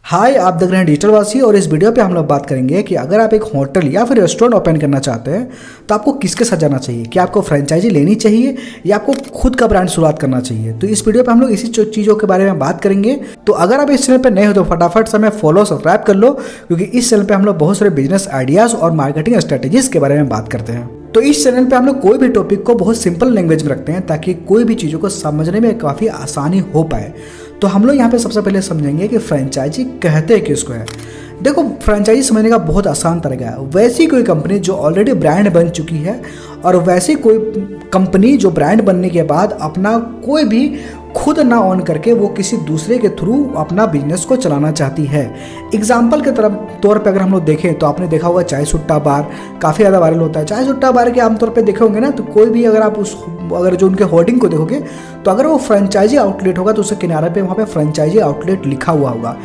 हाय, आप देख रहे हैं डिजिटल वासी और इस वीडियो पे हम लोग बात करेंगे कि अगर आप एक होटल या फिर रेस्टोरेंट ओपन करना चाहते हैं तो आपको किसके साथ जाना चाहिए। क्या आपको फ्रेंचाइजी लेनी चाहिए या आपको खुद का ब्रांड शुरुआत करना चाहिए। तो इस वीडियो पे हम लोग इसी चीज़ों के बारे में बात करेंगे। तो अगर आप इस चैनल पर नए हो तो फटाफट से हमें फॉलो सब्सक्राइब कर लो, क्योंकि इस चैनल पर हम लोग बहुत सारे बिजनेस आइडियाज़ और मार्केटिंग स्ट्रेटेजीज के बारे में बात करते हैं। तो इस चैनल पे हम लोग कोई भी टॉपिक को बहुत सिंपल लैंग्वेज में रखते हैं ताकि कोई भी चीज़ों को समझने में काफ़ी आसानी हो पाए। तो हम लोग यहाँ पे सबसे पहले समझेंगे कि फ्रेंचाइजी कहते किसको है। देखो, फ्रेंचाइजी समझने का बहुत आसान तरीका है। वैसी कोई कंपनी जो ऑलरेडी ब्रांड बन चुकी है और वैसी कोई कंपनी जो ब्रांड बनने के बाद अपना कोई भी खुद ना ऑन करके वो किसी दूसरे के थ्रू अपना बिजनेस को चलाना चाहती है। एग्जाम्पल के तौर पे अगर हम लोग देखें तो आपने देखा होगा चाय सुट्टा बार काफ़ी ज़्यादा वायरल होता है। चाय सुट्टा बार के आमतौर पे देखे होंगे ना, तो कोई भी अगर आप अगर जो उनके होर्डिंग को देखोगे तो अगर वो फ्रेंचाइजी आउटलेट होगा तो उसके किनारे पे वहाँ पे फ्रेंचाइजी आउटलेट लिखा हुआ होगा।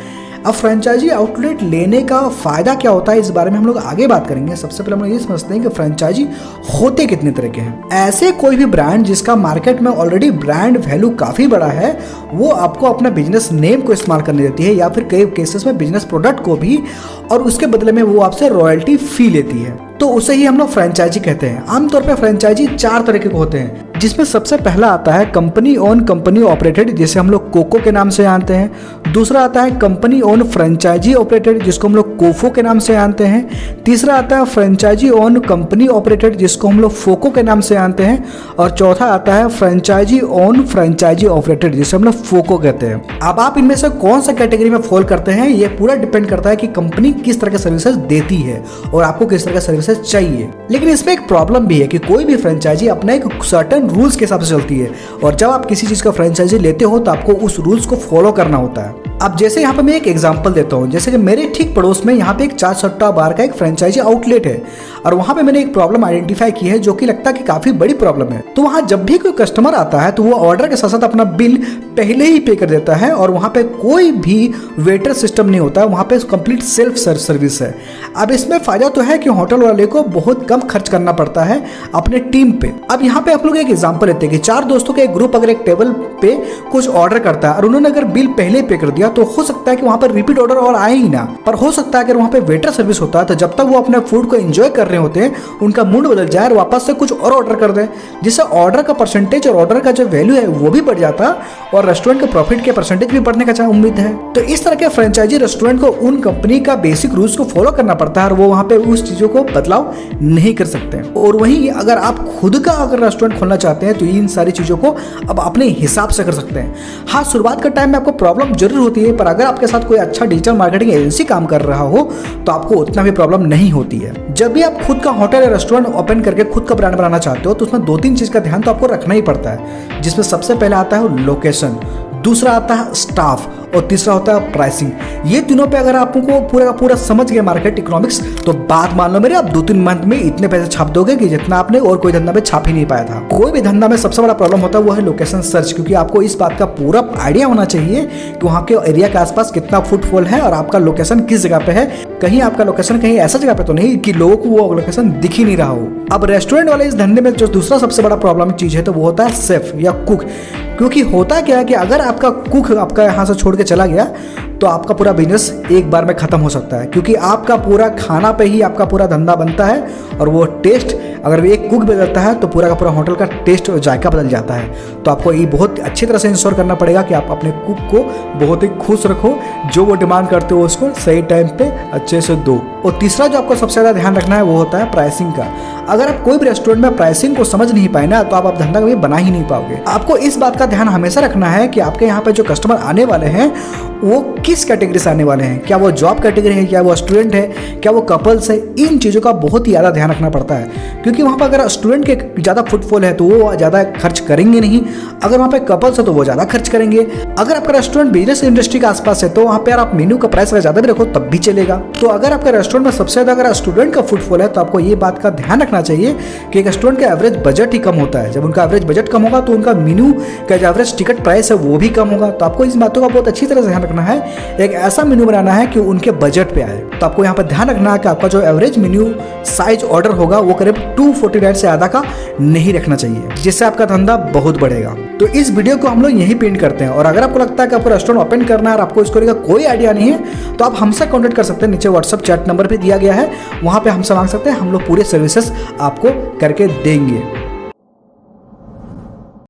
अब फ्रेंचाइजी आउटलेट लेने का फ़ायदा क्या होता है, इस बारे में हम लोग आगे बात करेंगे। सबसे पहले हम लोग ये समझते हैं कि फ्रेंचाइजी होते कितने तरह के हैं। ऐसे कोई भी ब्रांड जिसका मार्केट में ऑलरेडी ब्रांड वैल्यू काफ़ी बड़ा है, वो आपको अपना बिजनेस नेम को इस्तेमाल करने देती है या फिर कई केसेस में बिजनेस प्रोडक्ट को भी, और उसके बदले में वो आपसे रॉयल्टी फी लेती है। तो उसे ही हम लोग फ्रेंचाइजी कहते हैं। आमतौर पर फ्रेंचाइजी 4 तरह के होते हैं, जिसमें सबसे पहला आता है कंपनी ओन कंपनी ऑपरेटेड, जिसे हम लोग कोको के नाम से जानते हैं। दूसरा आता है कंपनी ओन फ्रेंचाइजी ऑपरेटेड, जिसको हम लोग कोफो के नाम से जानते हैं। तीसरा आता है फ्रेंचाइजी ओन कंपनी ऑपरेटेड, जिसको हम लोग फोको के नाम से जानते हैं। और चौथा आता है फ्रेंचाइजी ओन फ्रेंचाइजी ऑपरेटेड, जिसे हम लोग फोको कहते हैं। अब आप इनमें से कौन सा कैटेगरी में फॉल करते हैं, ये पूरा डिपेंड करता है कि कंपनी किस तरह के सर्विसेज देती है और आपको किस तरह के सर्विसेज चाहिए। लेकिन इसमें एक प्रॉब्लम भी है कि कोई भी फ्रेंचाइजी अपना एक सर्टेन रूल्स के हिसाब से चलती है, और जब आप किसी चीज का फ्रेंचाइजी लेते हो तो आपको उस रूल्स को फॉलो करना होता है। अब जैसे यहाँ पे मैं एक एग्जांपल देता हूँ, जैसे कि मेरे ठीक पड़ोस में यहाँ पे एक चाय सुट्टा बार का एक फ्रेंचाइजी आउटलेट है, और वहाँ पे मैंने एक प्रॉब्लम आइडेंटिफाई की है जो कि लगता है कि काफी बड़ी प्रॉब्लम है। तो वहाँ जब भी कोई कस्टमर आता है तो वो ऑर्डर के साथ साथ अपना बिल पहले ही पे कर देता है, और वहाँ पे कोई भी वेटर सिस्टम नहीं होता है, वहाँ पे कंप्लीट सेल्फ सर्विस है। अब इसमें फायदा तो है कि होटल वाले को बहुत कम खर्च करना पड़ता है अपने टीम पे। अब यहाँ पे आप लोग एक एग्जांपल लेते हैं कि 4 दोस्तों का एक ग्रुप अगर एक टेबल पे कुछ ऑर्डर करता है और उन्होंने अगर बिल पहले पे कर दिया, तो हो सकता है कि वहाँ पर रिपीट ऑर्डर और आए ही ना। पर हो सकता है अगर वहाँ पे वेटर सर्विस होता है तो जब तक वो अपने फूड को एंजॉय कर रहे होते हैं, उनका मूड बदल जाए और वापस से कुछ और ऑर्डर कर दें, जिससे ऑर्डर का परसेंटेज और ऑर्डर का जो वैल्यू है वो भी बढ़ जाता और रेस्टोरेंट के प्रॉफिट के परसेंटेज भी बढ़ने का उम्मीद है। तो इस तरह के फ्रेंचाइजी रेस्टोरेंट को उन कंपनी का बेसिक रूल्स को फॉलो करना पड़ता है और वो वहाँ पे उस चीजों को बदलाव नहीं कर सकते। और वहीं अगर आप खुद का अगर रेस्टोरेंट खोलना चाहते हैं तो इन सारी चीजों को अब अपने हिसाब से कर सकते हैं। हाँ, शुरुआत के टाइम में आपको प्रॉब्लम जरूर होती है, पर अगर आपके साथ कोई अच्छा डिजिटल मार्केटिंग एजेंसी काम कर रहा हो तो आपको उतना भी प्रॉब्लम नहीं होती है। जब भी आप खुद का होटल या रेस्टोरेंट ओपन करके खुद का ब्रांड बनाना चाहते हो तो उसमें 2-3 चीज का ध्यान तो आपको रखना ही पड़ता है, जिसमें सबसे पहले आता है लोकेशन, दूसरा आता है स्टाफ और तीसरा होता है प्राइसिंग। ये तीनों पे अगर आपको पूरा का पूरा समझ गए मार्केट इकोनॉमिक्स, तो बात मान लो मेरे, आप 2-3 मंथ में इतने पैसे छाप दोगे कि जितना आपने और कोई धंधा में छाप ही नहीं पाया था। कोई भी धंधा में सबसे बड़ा प्रॉब्लम होता है वो है लोकेशन सर्च, क्योंकि आपको इस बात का पूरा आइडिया होना चाहिए कि वहाँ के एरिया के आसपास कितना फुटफॉल है और आपका लोकेशन किस जगह पे है। कहीं आपका लोकेशन कहीं ऐसा जगह पे तो नहीं कि लोगों को वो लोकेशन दिख ही नहीं रहा हो। अब रेस्टोरेंट वाले इस धंधे में जो दूसरा सबसे बड़ा प्रॉब्लम चीज है तो वो होता है शेफ या कुक। क्योंकि होता क्या है कि अगर आपका कुक आपका यहाँ से छोड़ के चला गया तो आपका पूरा बिजनेस एक बार में खत्म हो सकता है, क्योंकि आपका पूरा खाना पे ही आपका पूरा धंधा बनता है और वो टेस्ट अगर एक कुक बदलता है तो पूरा का पूरा होटल का टेस्ट और जायका बदल जाता है। तो आपको ये बहुत अच्छी तरह से इंश्योर करना पड़ेगा कि आप अपने कुक को बहुत ही खुश रखो, जो वो डिमांड करते हो उसको सही टाइम पे अच्छे से दो। और तीसरा जो आपको सबसे ज़्यादा ध्यान रखना है वो होता है प्राइसिंग का। अगर आप कोई भी रेस्टोरेंट में प्राइसिंग को समझ नहीं पाए ना, तो आप धंधा कभी बना ही नहीं पाओगे। आपको इस बात का ध्यान हमेशा रखना है कि आपके यहाँ पे जो कस्टमर आने वाले हैं वो किस कैटेगरी से आने वाले हैं। क्या वो जॉब कैटेगरी है, क्या वो स्टूडेंट है, क्या वो कपल्स है। इन चीज़ों का बहुत ही ज़्यादा ध्यान रखना पड़ता है, क्योंकि वहाँ पर अगर स्टूडेंट के ज़्यादा फुटफॉल है तो वो ज़्यादा खर्च करेंगे नहीं, अगर वहाँ पे कपल्स है तो वो ज़्यादा खर्च करेंगे। अगर आपका रेस्टोरेंट बिजनेस इंडस्ट्री के आसपास है तो वहाँ पर आप मेन्यू का प्राइस अगर ज़्यादा भी रखो तब भी चलेगा। तो अगर आपका रेस्टोरेंट में सबसे ज़्यादा अगर स्टूडेंट का फुटफॉल है तो आपको ये बात का ध्यान रखना चाहिए कि एक रेस्टोरेंट का एवरेज बजट ही कम होता है। जब उनका एवरेज बजट कम होगा तो उनका मेन्यू का जो एवरेज टिकट प्राइस है वो भी कम होगा। तो आपको इस बातों का बहुत अच्छी तरह से ध्यान रखना है एक ऐसा मेन्यू बनाना है कि उनके बजट पे आए। तो आपको यहाँ पर ध्यान रखना है कि आपका जो एवरेज मेन्यू साइज ऑर्डर होगा वो करीब 249 से ज़्यादा का नहीं रखना चाहिए, जिससे आपका धंधा बहुत बढ़ेगा। तो इस वीडियो को हम लोग यही पेंट करते हैं। और अगर आपको लगता है कि आपको रेस्टोरेंट ओपन करना है और आपको इसको लेकर कोई आइडिया नहीं है, तो आप हमसे कॉन्टेक्ट कर सकते हैं। नीचे व्हाट्सअप चैट नंबर भी दिया गया है, वहाँ पे हमसे मांग सकते हैं, हम लोग पूरे सर्विसेज आपको करके देंगे।